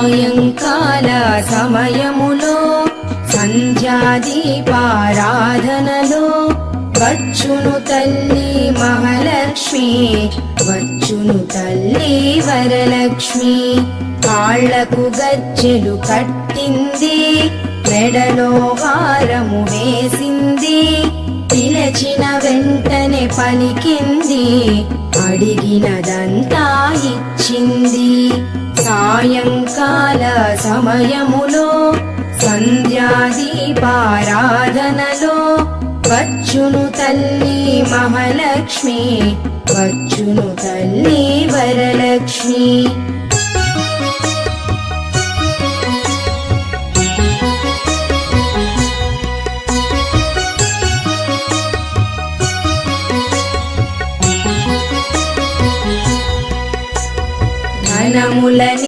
సాయంకాల సమయములో సంధ్యాదీపారాధనలో వచ్చును తల్లి మహాలక్ష్మి, వచ్చును తల్లి వరలక్ష్మి. కాళ్లకు గజ్జెలు కట్టింది, మెడలో హారము వేసింది, పిలచిన వెంటనే పలికింది, అడిగినదంతా ఇచ్చింది. సాయంకాల సమయములో సంధ్యాదీపారాధనలో వచ్చును తల్లి మహాలక్ష్మి, వచ్చును తల్లి వరలక్ష్మి. ధనములని